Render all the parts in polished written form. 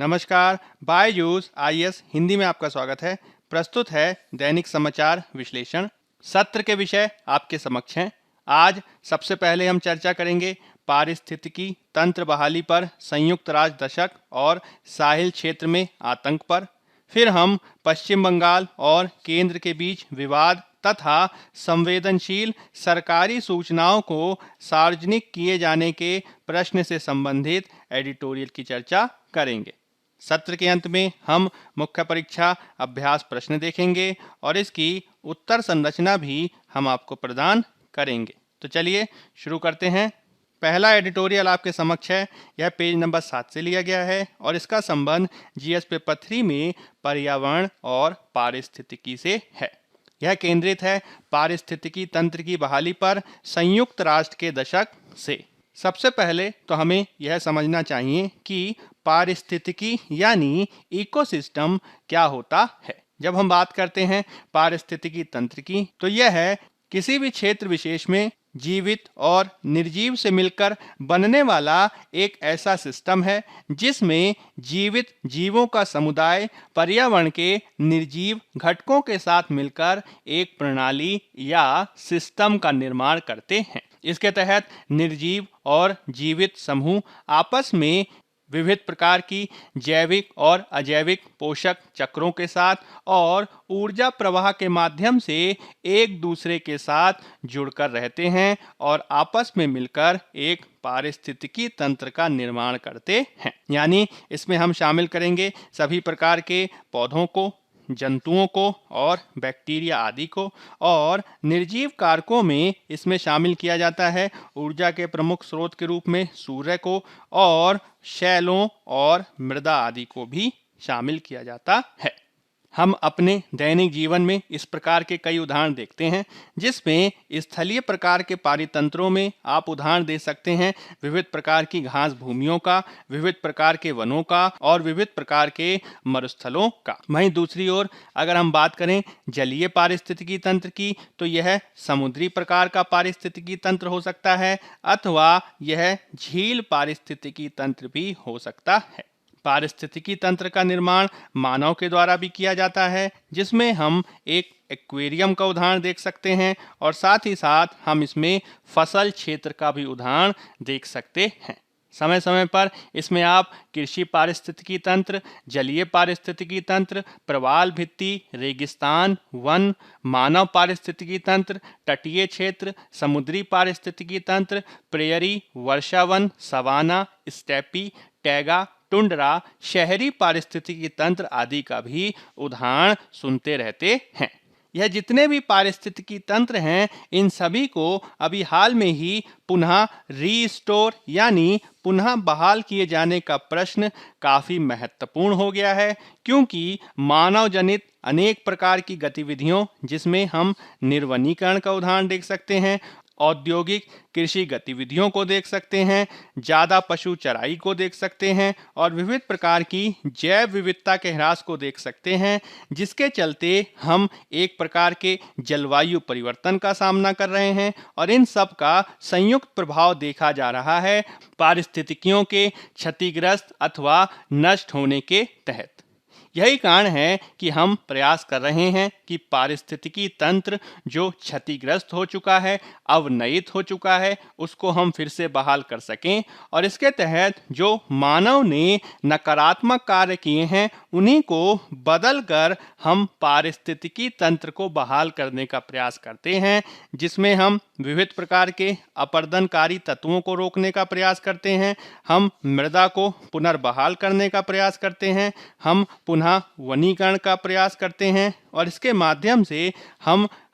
नमस्कार। बायजूस आईएएस हिंदी में आपका स्वागत है। प्रस्तुत है दैनिक समाचार विश्लेषण। सत्र के विषय आपके समक्ष हैं। आज सबसे पहले हम चर्चा करेंगे पारिस्थितिकी तंत्र बहाली पर संयुक्त राज्य दशक और साहिल क्षेत्र में आतंक पर। फिर हम पश्चिम बंगाल और केंद्र के बीच विवाद तथा संवेदनशील सरकारी सूचनाओं को सार्वजनिक किए जाने के प्रश्न से संबंधित एडिटोरियल की चर्चा करेंगे। सत्र के अंत में हम मुख्य परीक्षा अभ्यास प्रश्न देखेंगे और इसकी उत्तर संरचना भी हम आपको प्रदान करेंगे। तो चलिए शुरू करते हैं। पहला एडिटोरियल आपके समक्ष है। यह पेज नंबर 7 से लिया गया है और इसका संबंध जीएस पेपर 3 में पर्यावरण और पारिस्थितिकी से है। यह केंद्रित है पारिस्थितिकी तंत्र की बहाली पर संयुक्त राष्ट्र के दशक से। सबसे पहले तो हमें यह समझना चाहिए कि पारिस्थितिकी यानी इकोसिस्टम क्या होता है। जब हम बात करते हैं पारिस्थितिकी तंत्र की, तो यह है किसी भी क्षेत्र विशेष में जीवित और निर्जीव से मिलकर बनने वाला एक ऐसा सिस्टम है जिसमें जीवित जीवों का समुदाय पर्यावरण के निर्जीव घटकों के साथ मिलकर एक प्रणाली या सिस्टम का निर्माण करते हैं। इसके तहत निर्जीव और जीवित समूह आपस में विविध प्रकार की जैविक और अजैविक पोषक चक्रों के साथ और ऊर्जा प्रवाह के माध्यम से एक दूसरे के साथ जुड़कर रहते हैं और आपस में मिलकर एक पारिस्थितिकी तंत्र का निर्माण करते हैं। यानी इसमें हम शामिल करेंगे सभी प्रकार के पौधों को, जंतुओं को और बैक्टीरिया आदि को, और निर्जीव कारकों में इसमें शामिल किया जाता है ऊर्जा के प्रमुख स्रोत के रूप में सूर्य को, और शैलों और मृदा आदि को भी शामिल किया जाता है। हम अपने दैनिक जीवन में इस प्रकार के कई उदाहरण देखते हैं, जिसमें स्थलीय प्रकार के पारितंत्रों में आप उदाहरण दे सकते हैं विविध प्रकार की घास भूमियों का, विविध प्रकार के वनों का और विविध प्रकार के मरुस्थलों का। वहीं दूसरी ओर अगर हम बात करें जलीय पारिस्थितिकी तंत्र की, तो यह समुद्री प्रकार का पारिस्थितिकी तंत्र हो सकता है अथवा यह झील पारिस्थितिकी तंत्र भी हो सकता है। पारिस्थितिकी तंत्र का निर्माण मानव के द्वारा भी किया जाता है, जिसमें हम एक एक्वेरियम का उदाहरण देख सकते हैं और साथ ही साथ हम इसमें फसल क्षेत्र का भी उदाहरण देख सकते हैं। समय समय पर इसमें आप कृषि पारिस्थितिकी तंत्र, जलीय पारिस्थितिकी तंत्र, प्रवाल भित्ति, रेगिस्तान, वन, मानव पारिस्थितिकी तंत्र, तटीय क्षेत्र, समुद्री पारिस्थितिकी तंत्र, प्रेयरी, वर्षावन, सवाना, स्टेपी, टैगा, टुंड्रा, शहरी पारिस्थितिकी तंत्र आदि का भी उदाहरण सुनते रहते हैं। यह जितने भी पारिस्थितिकी तंत्र हैं, इन सभी को अभी हाल में ही पुनः रीस्टोर यानी पुनः बहाल किए जाने का प्रश्न काफ़ी महत्वपूर्ण हो गया है, क्योंकि मानव जनित अनेक प्रकार की गतिविधियों, जिसमें हम निर्वनीकरण का उदाहरण देख सकते हैं, औद्योगिक कृषि गतिविधियों को देख सकते हैं, ज़्यादा पशु चराई को देख सकते हैं और विविध प्रकार की जैव विविधता के ह्रास को देख सकते हैं, जिसके चलते हम एक प्रकार के जलवायु परिवर्तन का सामना कर रहे हैं और इन सब का संयुक्त प्रभाव देखा जा रहा है पारिस्थितिकियों के क्षतिग्रस्त अथवा नष्ट होने के तहत। यही कारण है कि हम प्रयास कर रहे हैं कि पारिस्थितिकी तंत्र जो क्षतिग्रस्त हो चुका है, अवनयित हो चुका है, उसको हम फिर से बहाल कर सकें और इसके तहत जो मानव ने नकारात्मक कार्य किए हैं, उन्हीं को बदल कर हम पारिस्थितिकी तंत्र को बहाल करने का प्रयास करते हैं, जिसमें हम विविध प्रकार के अपरदनकारी तत्वों को रोकने का प्रयास करते हैं, हम मृदा को पुनर्बहाल करने का प्रयास करते हैं, हम पुनः वनीकरण का प्रयास करते हैं और इसके माध्यम से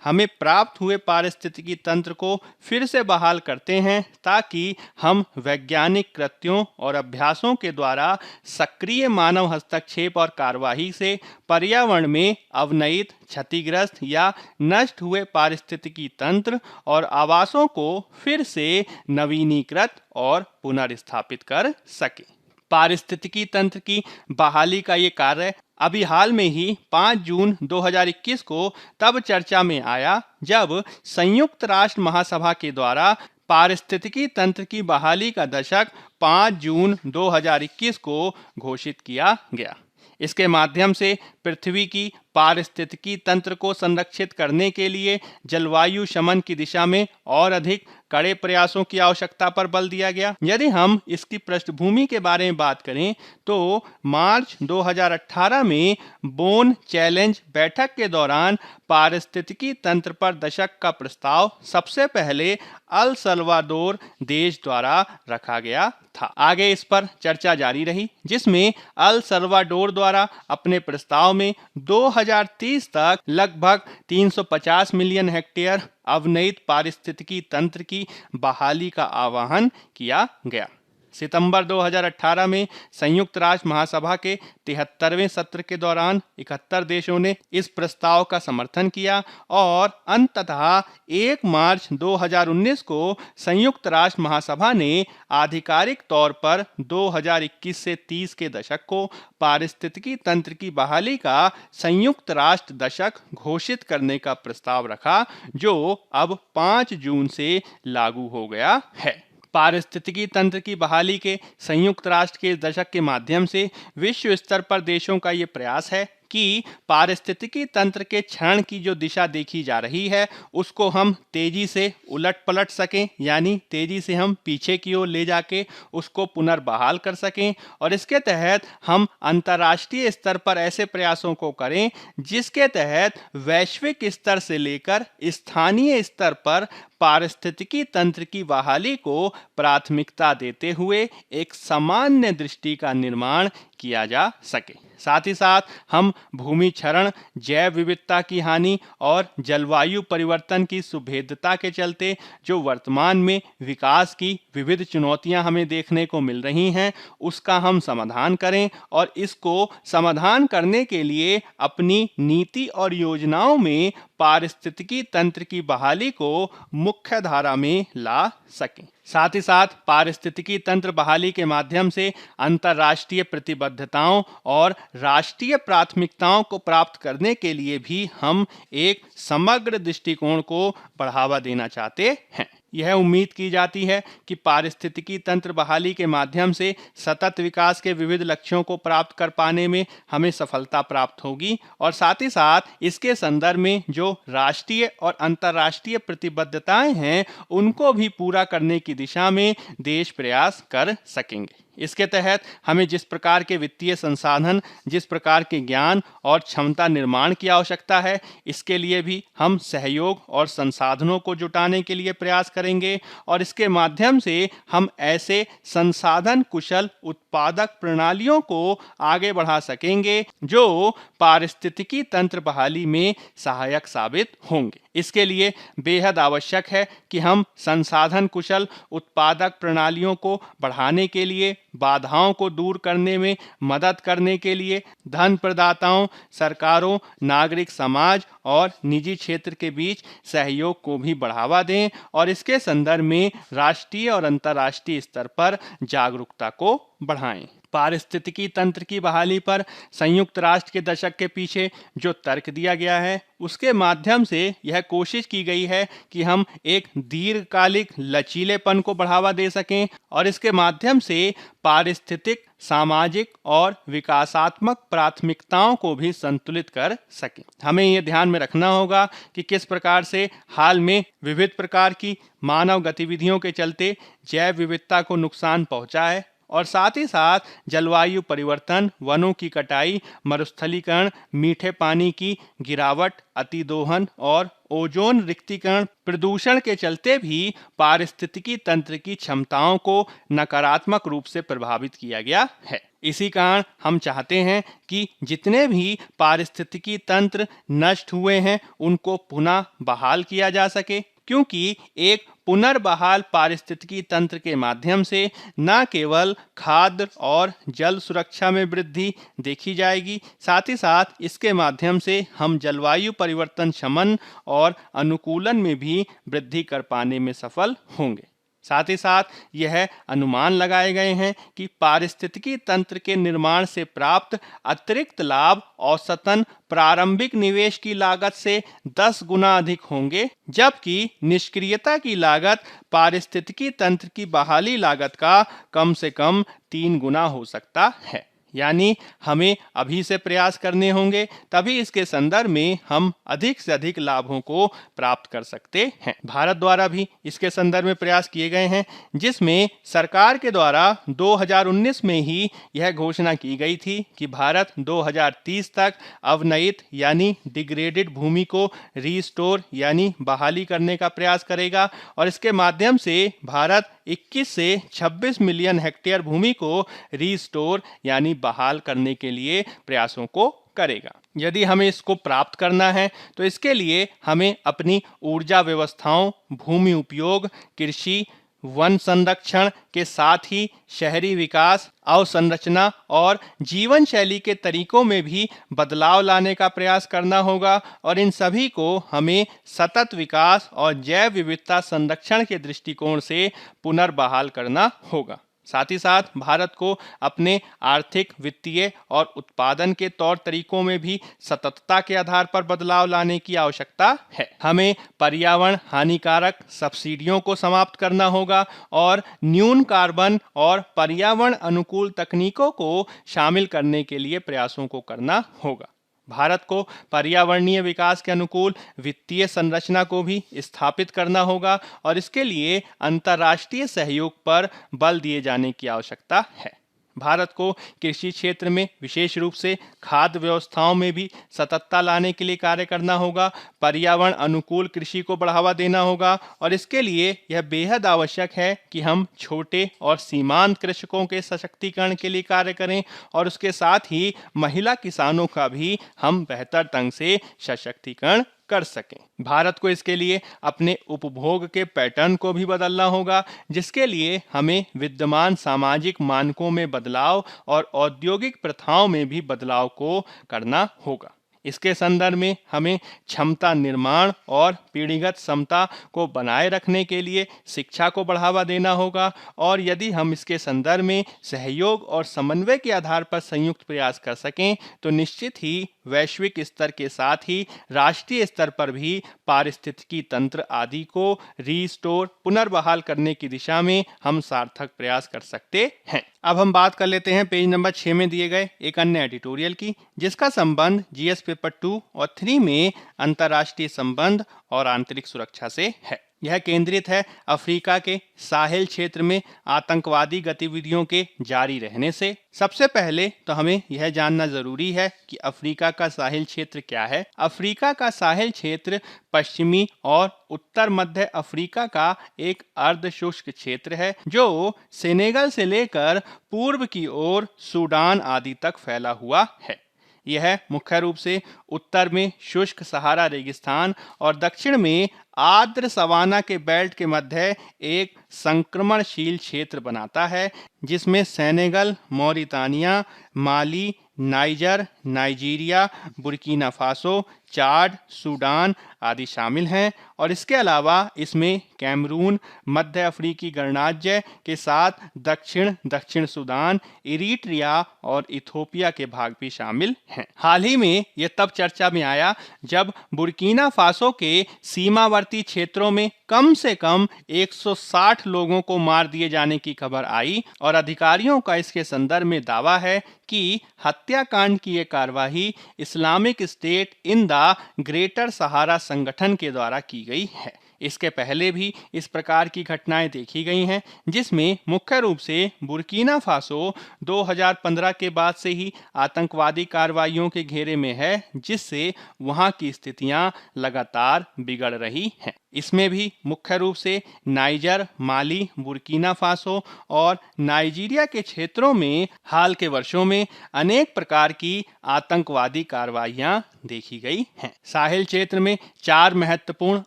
हमें प्राप्त हुए पारिस्थितिकी तंत्र को फिर से बहाल करते हैं, ताकि हम वैज्ञानिक कृत्यों और अभ्यासों के द्वारा सक्रिय मानव हस्तक्षेप और कार्यवाही से पर्यावरण में अवनयित, क्षतिग्रस्त या नष्ट हुए पारिस्थितिकी तंत्र और आवासों को फिर से नवीनीकृत और पुनर्स्थापित कर सके। पारिस्थितिकी तंत्र की बहाली का ये कार्य अभी हाल में ही 5 जून 2021 को तब चर्चा में आया जब संयुक्त राष्ट्र महासभा के द्वारा पारिस्थितिकी तंत्र की बहाली का दशक 5 जून 2021 को घोषित किया गया। इसके माध्यम से पृथ्वी की पारिस्थितिकी तंत्र को संरक्षित करने के लिए जलवायु शमन की दिशा में और अधिक कड़े प्रयासों की आवश्यकता पर बल दिया गया। यदि हम इसकी पृष्ठभूमि के बारे में बात करें तो मार्च 2018 में बोन चैलेंज बैठक के दौरान पारिस्थितिकी तंत्र पर दशक का प्रस्ताव सबसे पहले अल सल्वाडोर देश द्वारा रखा गया था। आगे इस पर चर्चा जारी रही, जिसमें अल सल्वाडोर द्वारा अपने प्रस्ताव में 2030 तक लगभग 350 मिलियन हेक्टेयर अवनयित पारिस्थितिकी तंत्र की बहाली का आह्वान किया गया। सितंबर 2018 में संयुक्त राष्ट्र महासभा के 73वें सत्र के दौरान 71 देशों ने इस प्रस्ताव का समर्थन किया और अंततः 1 मार्च 2019 को संयुक्त राष्ट्र महासभा ने आधिकारिक तौर पर 2021 से 30 के दशक को पारिस्थितिकी तंत्र की बहाली का संयुक्त राष्ट्र दशक घोषित करने का प्रस्ताव रखा, जो अब 5 जून से लागू हो गया है। पारिस्थितिकी तंत्र की बहाली के संयुक्त राष्ट्र के दशक के माध्यम से विश्व स्तर पर देशों का ये प्रयास है कि पारिस्थितिकी तंत्र के क्षरण की जो दिशा देखी जा रही है उसको हम तेजी से उलट पलट सकें, यानी तेजी से हम पीछे की ओर ले जाके उसको पुनर्बहाल कर सकें। और इसके तहत हम अंतर्राष्ट्रीय स्तर पर ऐसे प्रयासों को करें जिसके तहत वैश्विक स्तर से लेकर स्थानीय स्तर पर पारिस्थितिकी तंत्र की बहाली को प्राथमिकता देते हुए एक सामान्य दृष्टि का निर्माण किया जा सके। साथ ही साथ हम भूमि क्षरण, जैव विविधता की हानि और जलवायु परिवर्तन की सुभेद्यता के चलते जो वर्तमान में विकास की विविध चुनौतियां हमें देखने को मिल रही हैं उसका हम समाधान करें और इसको समाधान करने के लिए अपनी नीति और योजनाओं में पारिस्थितिकी तंत्र की बहाली को मुख्य धारा में ला सकें। साथ ही साथ पारिस्थितिकी तंत्र बहाली के माध्यम से अंतर्राष्ट्रीय प्रतिबद्धताओं और राष्ट्रीय प्राथमिकताओं को प्राप्त करने के लिए भी हम एक समग्र दृष्टिकोण को बढ़ावा देना चाहते हैं। यह उम्मीद की जाती है कि पारिस्थितिकी तंत्र बहाली के माध्यम से सतत विकास के विविध लक्ष्यों को प्राप्त कर पाने में हमें सफलता प्राप्त होगी और साथ ही साथ इसके संदर्भ में जो राष्ट्रीय और अंतर्राष्ट्रीय प्रतिबद्धताएं हैं उनको भी पूरा करने की दिशा में देश प्रयास कर सकेंगे। इसके तहत हमें जिस प्रकार के वित्तीय संसाधन, जिस प्रकार के ज्ञान और क्षमता निर्माण की आवश्यकता है, इसके लिए भी हम सहयोग और संसाधनों को जुटाने के लिए प्रयास करेंगे और इसके माध्यम से हम ऐसे संसाधन कुशल उत्पादक प्रणालियों को आगे बढ़ा सकेंगे जो पारिस्थितिकी तंत्र बहाली में सहायक साबित होंगे। इसके लिए बेहद आवश्यक है कि हम संसाधन कुशल उत्पादक प्रणालियों को बढ़ाने के लिए, बाधाओं को दूर करने में मदद करने के लिए धन प्रदाताओं, सरकारों, नागरिक समाज और निजी क्षेत्र के बीच सहयोग को भी बढ़ावा दें और इसके संदर्भ में राष्ट्रीय और अंतर्राष्ट्रीय स्तर पर जागरूकता को बढ़ाएं। पारिस्थितिकी तंत्र की बहाली पर संयुक्त राष्ट्र के दशक के पीछे जो तर्क दिया गया है उसके माध्यम से यह कोशिश की गई है कि हम एक दीर्घकालिक लचीलेपन को बढ़ावा दे सकें और इसके माध्यम से पारिस्थितिक, सामाजिक और विकासात्मक प्राथमिकताओं को भी संतुलित कर सकें। हमें यह ध्यान में रखना होगा कि किस प्रकार से हाल में विविध प्रकार की मानव गतिविधियों के चलते जैव विविधता को नुकसान पहुंचा है और साथ ही साथ जलवायु परिवर्तन, वनों की कटाई, मरुस्थलीकरण, मीठे पानी की गिरावट, अतिदोहन और ओजोन रिक्तीकरण, प्रदूषण के चलते भी पारिस्थितिकी तंत्र की क्षमताओं को नकारात्मक रूप से प्रभावित किया गया है। इसी कारण हम चाहते हैं कि जितने भी पारिस्थितिकी तंत्र नष्ट हुए हैं उनको पुनः बहाल किया जा सके, क्योंकि एक पुनर्बहाल पारिस्थितिकी तंत्र के माध्यम से न केवल खाद्य और जल सुरक्षा में वृद्धि देखी जाएगी, साथ ही साथ इसके माध्यम से हम जलवायु परिवर्तन शमन और अनुकूलन में भी वृद्धि कर पाने में सफल होंगे। साथ ही साथ यह अनुमान लगाए गए हैं कि पारिस्थितिकी तंत्र के निर्माण से प्राप्त अतिरिक्त लाभ औसतन प्रारंभिक निवेश की लागत से 10 गुना अधिक होंगे, जबकि निष्क्रियता की लागत पारिस्थितिकी तंत्र की बहाली लागत का कम से कम 3 गुना हो सकता है। यानी हमें अभी से प्रयास करने होंगे, तभी इसके संदर्भ में हम अधिक से अधिक लाभों को प्राप्त कर सकते हैं। भारत द्वारा भी इसके संदर्भ में प्रयास किए गए हैं, जिसमें सरकार के द्वारा 2019 में ही यह घोषणा की गई थी कि भारत 2030 तक अवनयित यानी डिग्रेडेड भूमि को रीस्टोर यानी बहाली करने का प्रयास करेगा और इसके माध्यम से भारत 21 से 26 मिलियन हेक्टेयर भूमि को रीस्टोर यानी बहाल करने के लिए प्रयासों को करेगा। यदि हमें इसको प्राप्त करना है तो इसके लिए हमें अपनी ऊर्जा व्यवस्थाओं, भूमि उपयोग, कृषि, वन संरक्षण के साथ ही शहरी विकास, अवसंरचना और जीवन शैली के तरीकों में भी बदलाव लाने का प्रयास करना होगा और इन सभी को हमें सतत विकास और जैव विविधता संरक्षण के दृष्टिकोण से पुनर्बहाल करना होगा। साथ ही साथ भारत को अपने आर्थिक, वित्तीय और उत्पादन के तौर तरीकों में भी सततता के आधार पर बदलाव लाने की आवश्यकता है। हमें पर्यावरण हानिकारक सब्सिडियों को समाप्त करना होगा और न्यून कार्बन और पर्यावरण अनुकूल तकनीकों को शामिल करने के लिए प्रयासों को करना होगा। भारत को पर्यावरणीय विकास के अनुकूल वित्तीय संरचना को भी स्थापित करना होगा और इसके लिए अंतर्राष्ट्रीय सहयोग पर बल दिए जाने की आवश्यकता है। भारत को कृषि क्षेत्र में विशेष रूप से खाद्य व्यवस्थाओं में भी सततता लाने के लिए कार्य करना होगा, पर्यावरण अनुकूल कृषि को बढ़ावा देना होगा और इसके लिए यह बेहद आवश्यक है कि हम छोटे और सीमांत कृषकों के सशक्तिकरण के लिए कार्य करें और उसके साथ ही महिला किसानों का भी हम बेहतर ढंग से सशक्तिकरण कर सकें। भारत को इसके लिए अपने उपभोग के पैटर्न को भी बदलना होगा, जिसके लिए हमें विद्यमान सामाजिक मानकों में बदलाव और औद्योगिक प्रथाओं में भी बदलाव को करना होगा। इसके संदर्भ में हमें क्षमता निर्माण और पीढ़ीगत समता को बनाए रखने के लिए शिक्षा को बढ़ावा देना होगा और यदि हम इसके संदर्भ में सहयोग और समन्वय के आधार पर संयुक्त प्रयास कर सकें तो निश्चित ही वैश्विक स्तर के साथ ही राष्ट्रीय स्तर पर भी पारिस्थितिकी तंत्र आदि को रीस्टोर पुनर्बहाल करने की दिशा में हम सार्थक प्रयास कर सकते हैं। अब हम बात कर लेते हैं पेज नंबर 6 में दिए गए एक अन्य एडिटोरियल की, जिसका संबंध जीएस पेपर 2 और 3 में अंतर्राष्ट्रीय संबंध और आंतरिक सुरक्षा से है। यह केंद्रित है अफ्रीका के साहेल क्षेत्र में आतंकवादी गतिविधियों के जारी रहने से। सबसे पहले तो हमें यह जानना जरूरी है कि अफ्रीका का साहेल क्षेत्र क्या है। अफ्रीका का साहेल क्षेत्र पश्चिमी और उत्तर मध्य अफ्रीका का एक अर्ध शुष्क क्षेत्र है जो सेनेगल से लेकर पूर्व की ओर सूडान आदि तक फैला हुआ है। यह मुख्य रूप से उत्तर में शुष्क सहारा रेगिस्तान और दक्षिण में आर्द्र सवाना के बेल्ट के मध्य एक संक्रमणशील क्षेत्र बनाता है, जिसमें सेनेगल, मौरितानिया, माली, नाइजर, नाइजीरिया, बुर्किना फासो, चाड, सूडान आदि शामिल हैं और इसके अलावा इसमें कैमरून, मध्य अफ्रीकी गणराज्य के साथ दक्षिण सूडान, इरिट्रिया और इथोपिया के भाग भी शामिल हैं। हाल ही में यह तब चर्चा में आया जब बुर्किना फासो के सीमावर्ती क्षेत्रों में कम से कम 160 लोगों को मार दिए जाने की खबर आई और अधिकारियों का इसके संदर्भ में दावा है कि हत्याकांड की यह कार्यवाही Islamic State in the Greater Sahara संगठन के द्वारा की गई है। इसके पहले भी इस प्रकार की घटनाएं देखी गई हैं, जिसमें मुख्य रूप से बुर्किना फासो 2015 के बाद से ही आतंकवादी कार्रवाइयों के घेरे में है, जिससे वहां की स्थितियां लगातार बिगड़ रही हैं। इसमें भी मुख्य रूप से नाइजर, माली, बुर्किना फासो और नाइजीरिया के क्षेत्रों में हाल के वर्षों में अनेक प्रकार की आतंकवादी कार्रवाइयां देखी गई हैं। साहेल क्षेत्र में 4 महत्वपूर्ण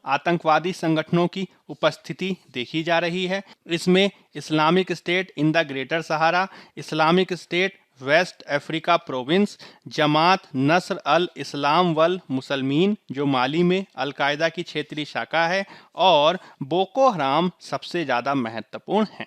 आतंकवादी संगठनों की उपस्थिति देखी जा रही है। इसमें Islamic State in the Greater Sahara, Islamic State West Africa province, जमात नस्र अल इस्लाम वल मुसलमीन जो माली में अल-कायदा की क्षेत्रीय शाखा है, और बोको हराम सबसे ज़्यादा महत्वपूर्ण हैं।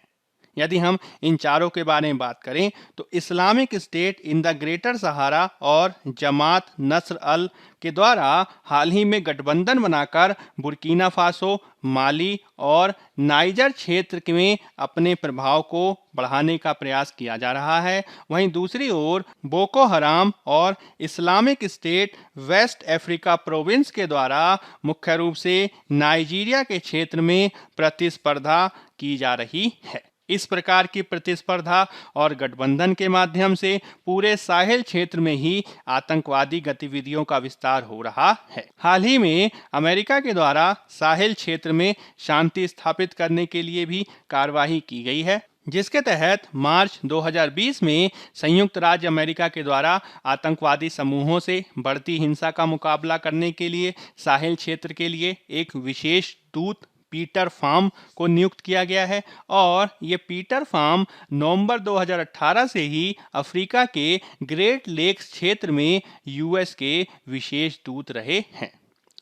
यदि हम इन चारों के बारे में बात करें तो Islamic State in the Greater Sahara और जमात नस्र अल के द्वारा हाल ही में गठबंधन बनाकर बुर्किना फासो, माली और नाइजर क्षेत्र में अपने प्रभाव को बढ़ाने का प्रयास किया जा रहा है। वहीं दूसरी ओर बोको हराम और Islamic State West Africa province के द्वारा मुख्य रूप से नाइजीरिया के क्षेत्र में प्रतिस्पर्धा की जा रही है। इस प्रकार की प्रतिस्पर्धा और गठबंधन के माध्यम से पूरे साहेल क्षेत्र में ही आतंकवादी गतिविधियों का विस्तार हो रहा है। हाल ही में अमेरिका के द्वारा साहेल क्षेत्र में शांति स्थापित करने के लिए भी कार्यवाही की गई है, जिसके तहत मार्च 2020 में संयुक्त राज्य अमेरिका के द्वारा आतंकवादी समूहों से बढ़ती हिंसा का मुकाबला करने के लिए साहेल क्षेत्र के लिए एक विशेष दूत पीटर फार्म को नियुक्त किया गया है, और ये पीटर फार्म नवंबर 2018 से ही अफ्रीका के ग्रेट लेक्स क्षेत्र में यूएस के विशेष दूत रहे हैं।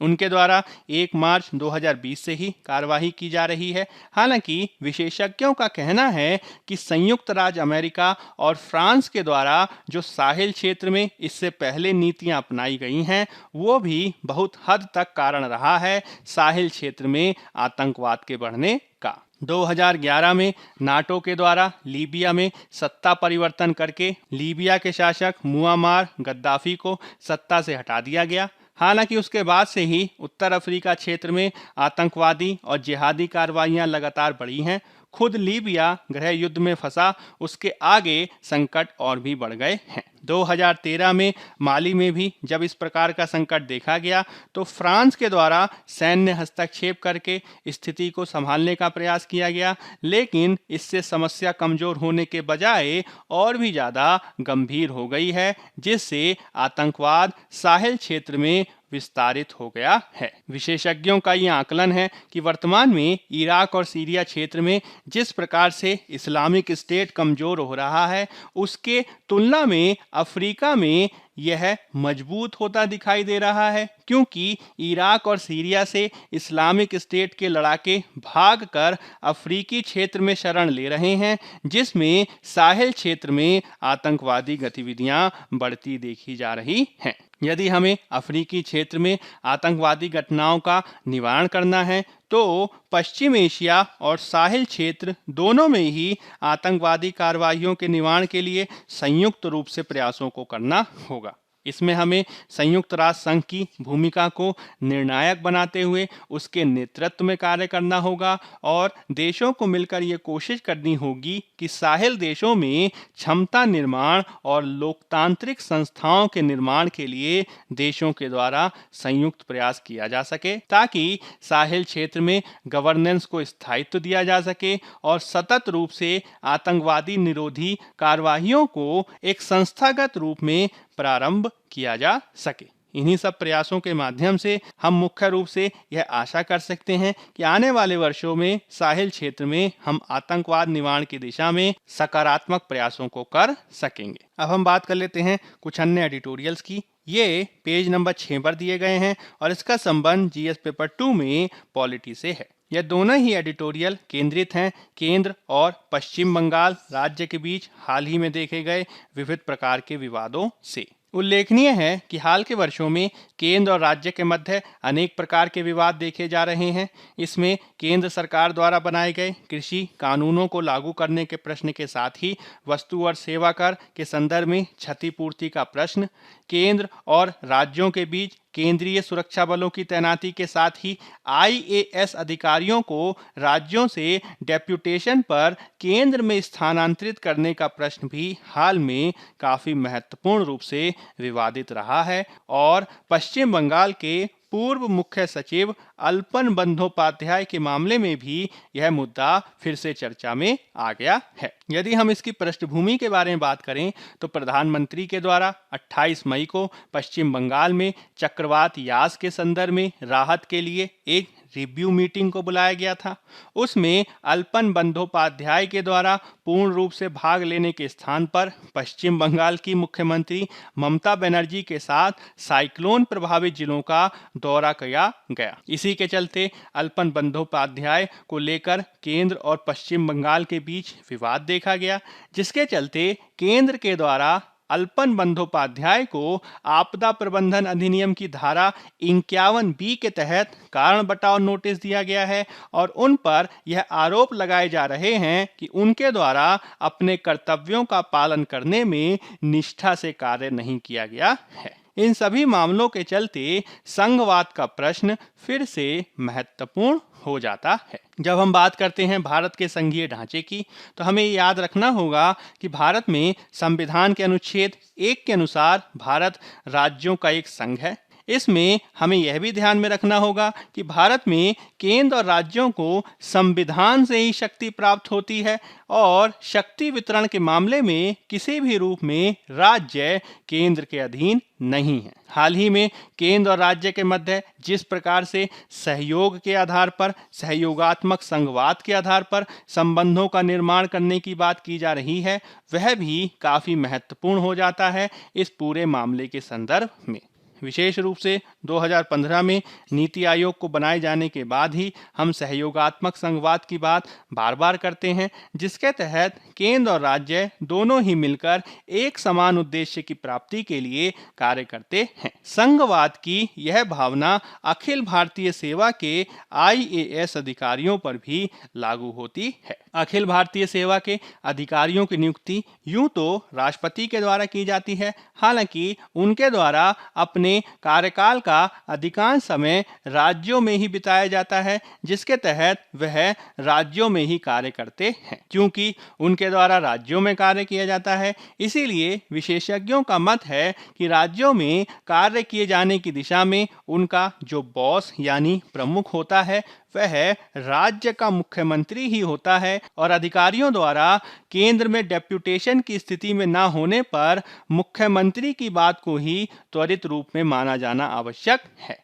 उनके द्वारा 1 मार्च 2020 से ही कार्यवाही की जा रही है। हालांकि विशेषज्ञों का कहना है कि संयुक्त राज्य अमेरिका और फ्रांस के द्वारा जो साहेल क्षेत्र में इससे पहले नीतियां अपनाई गई हैं, वो भी बहुत हद तक कारण रहा है साहेल क्षेत्र में आतंकवाद के बढ़ने का। 2011 में नाटो के द्वारा लीबिया में सत्ता परिवर्तन करके लीबिया के शासक मुअम्मार गद्दाफी को सत्ता से हटा दिया गया। हालांकि उसके बाद से ही उत्तर अफ्रीका क्षेत्र में आतंकवादी और जिहादी कार्रवाइयां लगातार बढ़ी हैं। खुद लीबिया गृह युद्ध में फंसा, उसके आगे संकट और भी बढ़ गए हैं। 2013 में माली में भी जब इस प्रकार का संकट देखा गया तो फ्रांस के द्वारा सैन्य हस्तक्षेप करके स्थिति को संभालने का प्रयास किया गया, लेकिन इससे समस्या कमजोर होने के बजाय और भी ज़्यादा गंभीर हो गई है, जिससे आतंकवाद साहेल क्षेत्र में विस्तारित हो गया है। विशेषज्ञों का ये आकलन है कि वर्तमान में इराक और सीरिया क्षेत्र में जिस प्रकार से इस्लामिक स्टेट कमजोर हो रहा है, उसके तुलना में अफ्रीका में यह मजबूत होता दिखाई दे रहा है, क्योंकि इराक और सीरिया से इस्लामिक स्टेट के लड़ाके भागकर अफ्रीकी क्षेत्र में शरण ले रहे हैं, जिसमें साहेल क्षेत्र में आतंकवादी गतिविधियां बढ़ती देखी जा रही हैं। यदि हमें अफ्रीकी क्षेत्र में आतंकवादी घटनाओं का निवारण करना है तो पश्चिम एशिया और साहिल क्षेत्र दोनों में ही आतंकवादी कार्रवाइयों के निवारण के लिए संयुक्त रूप से प्रयासों को करना होगा। इसमें हमें संयुक्त राष्ट्र संघ की भूमिका को निर्णायक बनाते हुए उसके नेतृत्व में कार्य करना होगा और देशों को मिलकर ये कोशिश करनी होगी कि साहेल देशों में क्षमता निर्माण और लोकतांत्रिक संस्थाओं के निर्माण के लिए देशों के द्वारा संयुक्त प्रयास किया जा सके, ताकि साहेल क्षेत्र में गवर्नेंस को स्थायित्व दिया जा सके और सतत रूप से आतंकवादी निरोधी कार्यवाहियों को एक संस्थागत रूप में प्रारंभ किया जा सके। इन्हीं सब प्रयासों के माध्यम से हम मुख्य रूप से यह आशा कर सकते हैं कि आने वाले वर्षों में साहेल क्षेत्र में हम आतंकवाद निवारण की दिशा में सकारात्मक प्रयासों को कर सकेंगे। अब हम बात कर लेते हैं कुछ अन्य एडिटोरियल्स की। ये पेज नंबर 6 पर दिए गए हैं और इसका संबंध जीएस पेपर 2 में पॉलिटी से है। यह दोनों ही एडिटोरियल केंद्रित हैं केंद्र और पश्चिम बंगाल राज्य के बीच हाल ही में देखे गए विविध प्रकार के विवादों से। उल्लेखनीय है कि हाल के वर्षों में केंद्र और राज्य के मध्य अनेक प्रकार के विवाद देखे जा रहे हैं। इसमें केंद्र सरकार द्वारा बनाए गए कृषि कानूनों को लागू करने के प्रश्न के साथ ही वस्तु और सेवा कर के संदर्भ में क्षतिपूर्ति का प्रश्न, केंद्र और राज्यों के बीच केंद्रीय सुरक्षा बलों की तैनाती के साथ ही आईएएस अधिकारियों को राज्यों से डेप्यूटेशन पर केंद्र में स्थानांतरित करने का प्रश्न भी हाल में काफी महत्वपूर्ण रूप से विवादित रहा है और पश्चिम बंगाल के पूर्व मुख्य सचिव अल्पन बंदोपाध्याय के मामले में भी यह मुद्दा फिर से चर्चा में आ गया है। यदि हम इसकी पृष्ठभूमि के बारे में बात करें तो प्रधानमंत्री के द्वारा 28 मई को पश्चिम बंगाल में चक्रवात यास के संदर्भ में राहत के लिए एक रिव्यू मीटिंग को बुलाया गया था। उसमें अल्पन बंदोपाध्याय के द्वारा पूर्ण रूप से भाग लेने के स्थान पर पश्चिम बंगाल की मुख्यमंत्री ममता बनर्जी के साथ साइक्लोन प्रभावित जिलों का दौरा किया गया। इसी के चलते अल्पन बंदोपाध्याय को लेकर केंद्र और पश्चिम बंगाल के बीच विवाद देखा गया, जिसके चलते केंद्र के द्वारा अल्पन बंदोपाध्याय को आपदा प्रबंधन अधिनियम की धारा 51B के तहत कारण बताओ नोटिस दिया गया है और उन पर यह आरोप लगाए जा रहे हैं कि उनके द्वारा अपने कर्तव्यों का पालन करने में निष्ठा से कार्य नहीं किया गया है। इन सभी मामलों के चलते संघवाद का प्रश्न फिर से महत्वपूर्ण हो जाता है। जब हम बात करते हैं भारत के संघीय ढांचे की, तो हमें याद रखना होगा कि भारत में संविधान के अनुच्छेद 1 के अनुसार भारत राज्यों का एक संघ है। इसमें हमें यह भी ध्यान में रखना होगा कि भारत में केंद्र और राज्यों को संविधान से ही शक्ति प्राप्त होती है और शक्ति वितरण के मामले में किसी भी रूप में राज्य केंद्र के अधीन नहीं है। हाल ही में केंद्र और राज्य के मध्य जिस प्रकार से सहयोग के आधार पर, सहयोगात्मक संघवाद के आधार पर संबंधों का निर्माण करने की बात की जा रही है, वह भी काफी महत्वपूर्ण हो जाता है इस पूरे मामले के संदर्भ में। विशेष रूप से 2015 में नीति आयोग को बनाए जाने के बाद ही हम सहयोगात्मक संघवाद की बात बार बार करते हैं, जिसके तहत केंद्र और राज्य दोनों ही मिलकर एक समान उद्देश्य की प्राप्ति के लिए कार्य करते हैं। संघवाद की यह भावना अखिल भारतीय सेवा के IAS अधिकारियों पर भी लागू होती है। अखिल भारतीय सेवा के अधिकारियों की नियुक्ति यूं तो राष्ट्रपति के द्वारा की जाती है, हालांकि उनके द्वारा अपने कार्यकाल का अधिकांश समय राज्यों में ही बिताया जाता है, जिसके तहत वह राज्यों में ही कार्य करते हैं। क्योंकि उनके द्वारा राज्यों में कार्य किया जाता है, इसीलिए विशेषज्ञों का मत है कि राज्यों में कार्य किए जाने की दिशा में उनका जो बॉस यानी प्रमुख होता है वह राज्य का मुख्यमंत्री ही होता है और अधिकारियों द्वारा केंद्र में डेप्यूटेशन की स्थिति में न होने पर मुख्यमंत्री की बात को ही त्वरित रूप में माना जाना आवश्यक है।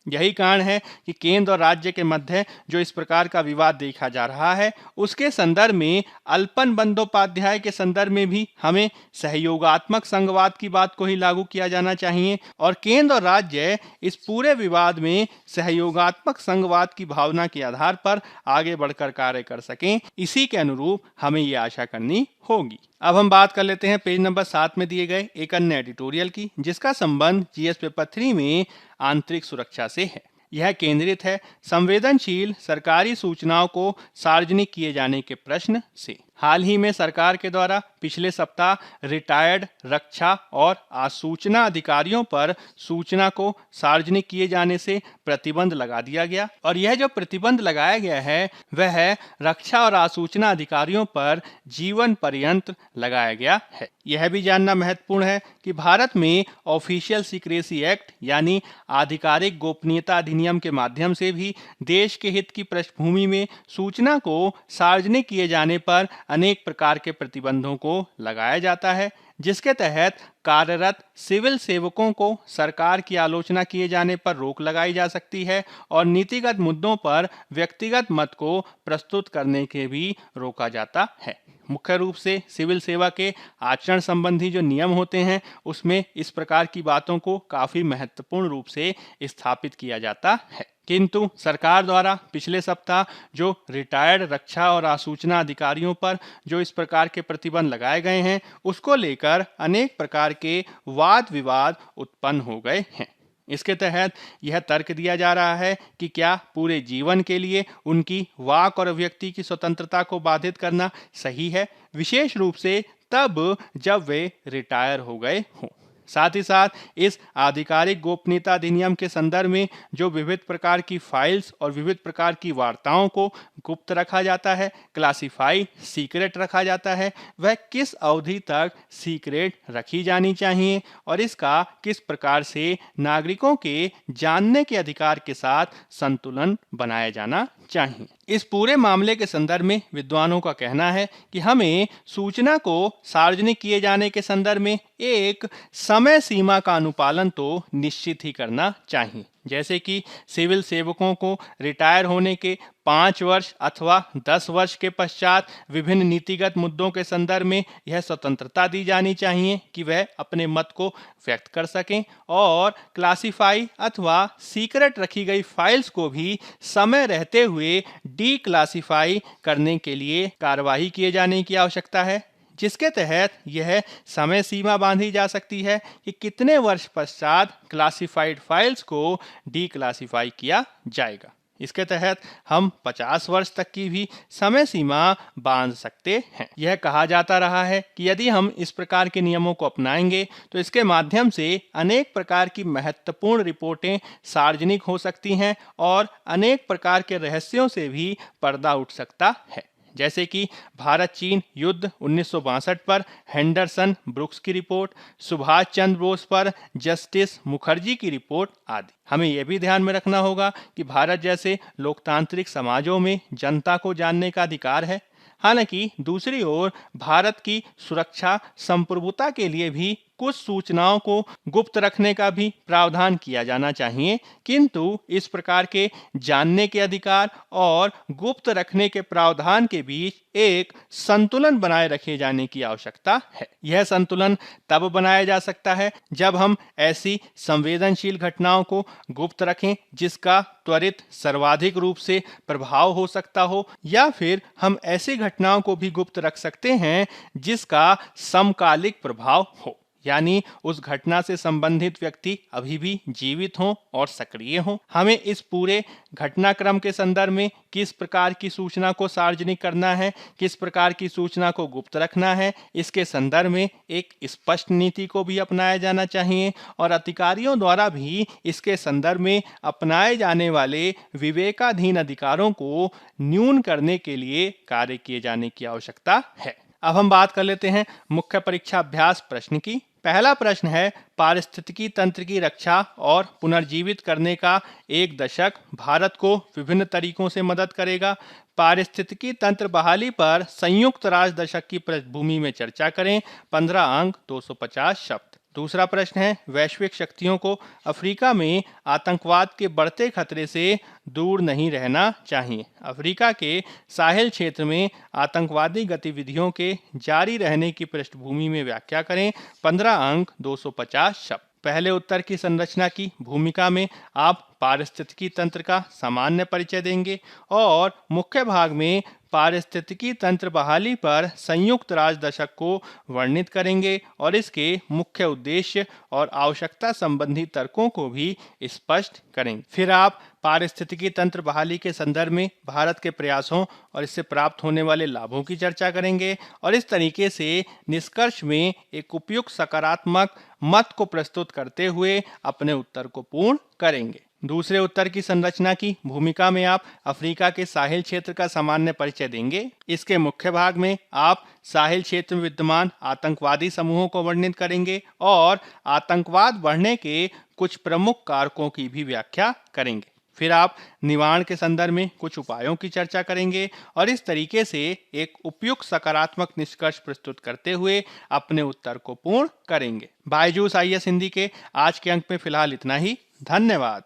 यही कारण है कि केंद्र और राज्य के मध्य जो इस प्रकार का विवाद देखा जा रहा है, उसके संदर्भ में अल्पन बंदोपाध्याय के संदर्भ में भी हमें सहयोगात्मक संघवाद की बात को ही लागू किया जाना चाहिए और केंद्र और राज्य इस पूरे विवाद में सहयोगात्मक संघवाद की भावना के आधार पर आगे बढ़कर कार्य कर सकें। इसी के अनुरूप हमें ये आशा करनी होगी। अब हम बात कर लेते हैं पेज नंबर 7 में दिए गए एक अन्य एडिटोरियल की, जिसका संबंध GS पेपर 3 में आंतरिक सुरक्षा से है। यह केंद्रित है संवेदनशील सरकारी सूचनाओं को सार्वजनिक किए जाने के प्रश्न से। हाल ही में सरकार के द्वारा पिछले सप्ताह रिटायर्ड रक्षा और आसूचना अधिकारियों पर सूचना को सार्वजनिक किए जाने से प्रतिबंध लगा दिया गया और यह जो प्रतिबंध लगाया गया है वह रक्षा और आसूचना अधिकारियों पर जीवन पर्यंत लगाया गया है। यह भी जानना महत्वपूर्ण है कि भारत में ऑफिशियल सीक्रेसी एक्ट यानी आधिकारिक गोपनीयता अधिनियम के माध्यम से भी देश के हित की पृष्ठभूमि में सूचना को सार्वजनिक किए जाने पर अनेक प्रकार के प्रतिबंधों को लगाया जाता है, जिसके तहत कार्यरत सिविल सेवकों को सरकार की आलोचना किए जाने पर रोक लगाई जा सकती है और नीतिगत मुद्दों पर व्यक्तिगत मत को प्रस्तुत करने के भी रोका जाता है। मुख्य रूप से सिविल सेवा के आचरण संबंधी जो नियम होते हैं उसमें इस प्रकार की बातों को काफी महत्वपूर्ण रूप से स्थापित किया जाता है। किंतु सरकार द्वारा पिछले सप्ताह जो रिटायर्ड रक्षा और आसूचना अधिकारियों पर जो इस प्रकार के प्रतिबंध लगाए गए हैं उसको लेकर अनेक प्रकार के वाद विवाद उत्पन्न हो गए हैं। इसके तहत यह तर्क दिया जा रहा है कि क्या पूरे जीवन के लिए उनकी वाक और अभिव्यक्ति की स्वतंत्रता को बाधित करना सही है, विशेष रूप से तब जब वे रिटायर हो गए हों। साथ ही साथ इस आधिकारिक गोपनीयता अधिनियम के संदर्भ में जो विविध प्रकार की फाइल्स और विविध प्रकार की वार्ताओं को गुप्त रखा जाता है, क्लासिफाई सीक्रेट रखा जाता है, वह किस अवधि तक सीक्रेट रखी जानी चाहिए और इसका किस प्रकार से नागरिकों के जानने के अधिकार के साथ संतुलन बनाया जाना चाहिए। इस पूरे मामले के संदर्भ में विद्वानों का कहना है कि हमें सूचना को सार्वजनिक किए जाने के संदर्भ में एक समय सीमा का अनुपालन तो निश्चित ही करना चाहिए। जैसे कि सिविल सेवकों को रिटायर होने के 5 वर्ष अथवा 10 वर्ष के पश्चात विभिन्न नीतिगत मुद्दों के संदर्भ में यह स्वतंत्रता दी जानी चाहिए कि वह अपने मत को व्यक्त कर सकें और क्लासिफाई अथवा सीक्रेट रखी गई फाइल्स को भी समय रहते हुए डी क्लासिफाई करने के लिए कार्यवाही किए जाने की आवश्यकता है, जिसके तहत यह समय सीमा बांधी जा सकती है कि कितने वर्ष पश्चात क्लासिफाइड फाइल्स को डी क्लासिफाई किया जाएगा। इसके तहत हम 50 वर्ष तक की भी समय सीमा बांध सकते हैं। यह कहा जाता रहा है कि यदि हम इस प्रकार के नियमों को अपनाएंगे तो इसके माध्यम से अनेक प्रकार की महत्वपूर्ण रिपोर्टें सार्वजनिक हो सकती हैं और अनेक प्रकार के रहस्यों से भी पर्दा उठ सकता है। जैसे कि भारत चीन युद्ध 1962 पर हेंडरसन ब्रुक्स की रिपोर्ट, सुभाष चंद्र बोस पर जस्टिस मुखर्जी की रिपोर्ट आदि। हमें यह भी ध्यान में रखना होगा कि भारत जैसे लोकतांत्रिक समाजों में जनता को जानने का अधिकार है। हालांकि दूसरी ओर भारत की सुरक्षा संप्रभुता के लिए भी कुछ सूचनाओं को गुप्त रखने का भी प्रावधान किया जाना चाहिए, किंतु इस प्रकार के जानने के अधिकार और गुप्त रखने के प्रावधान के बीच एक संतुलन बनाए रखे जाने की आवश्यकता है। यह संतुलन तब बनाया जा सकता है जब हम ऐसी संवेदनशील घटनाओं को गुप्त रखें जिसका त्वरित सर्वाधिक रूप से प्रभाव हो सकता हो, या फिर हम ऐसी घटनाओं को भी गुप्त रख सकते हैं जिसका समकालिक प्रभाव हो, यानी उस घटना से संबंधित व्यक्ति अभी भी जीवित हों और सक्रिय हों। हमें इस पूरे घटनाक्रम के संदर्भ में किस प्रकार की सूचना को सार्वजनिक करना है, किस प्रकार की सूचना को गुप्त रखना है, इसके संदर्भ में एक स्पष्ट नीति को भी अपनाया जाना चाहिए और अधिकारियों द्वारा भी इसके संदर्भ में अपनाए जाने वाले विवेकाधीन अधिकारों को न्यून करने के लिए कार्य किए जाने की आवश्यकता है। अब हम बात कर लेते हैं मुख्य परीक्षा अभ्यास प्रश्न की। पहला प्रश्न है, पारिस्थितिकी तंत्र की रक्षा और पुनर्जीवित करने का एक दशक भारत को विभिन्न तरीकों से मदद करेगा। पारिस्थितिकी तंत्र बहाली पर संयुक्त राष्ट्र दशक की पृष्ठभूमि में चर्चा करें। 15 अंक 250 शब्द। दूसरा प्रश्न है, वैश्विक शक्तियों को अफ्रीका में आतंकवाद के बढ़ते खतरे से दूर नहीं रहना चाहिए। अफ्रीका के साहिल क्षेत्र में आतंकवादी गतिविधियों के जारी रहने की पृष्ठभूमि में व्याख्या करें। 15 अंक 250 शब्द। पहले उत्तर की संरचना की भूमिका में आप पारिस्थितिकी तंत्र का सामान्य परिचय देंगे और मुख्य भाग में पारिस्थितिकी तंत्र बहाली पर संयुक्त राष्ट्र दशक को वर्णित करेंगे और इसके मुख्य उद्देश्य और आवश्यकता संबंधी तर्कों को भी स्पष्ट करेंगे। फिर आप पारिस्थितिकी तंत्र बहाली के संदर्भ में भारत के प्रयासों और इससे प्राप्त होने वाले लाभों की चर्चा करेंगे और इस तरीके से निष्कर्ष में एक उपयुक्त सकारात्मक मत को प्रस्तुत करते हुए अपने उत्तर को पूर्ण करेंगे। दूसरे उत्तर की संरचना की भूमिका में आप अफ्रीका के साहिल क्षेत्र का सामान्य परिचय देंगे। इसके मुख्य भाग में आप साहिल क्षेत्र में विद्यमान आतंकवादी समूहों को वर्णित करेंगे और आतंकवाद बढ़ने के कुछ प्रमुख कारकों की भी व्याख्या करेंगे। फिर आप निवारण के संदर्भ में कुछ उपायों की चर्चा करेंगे और इस तरीके से एक उपयुक्त सकारात्मक निष्कर्ष प्रस्तुत करते हुए अपने उत्तर को पूर्ण करेंगे। बायजूस IAS हिंदी के आज के अंक में फिलहाल इतना ही। धन्यवाद।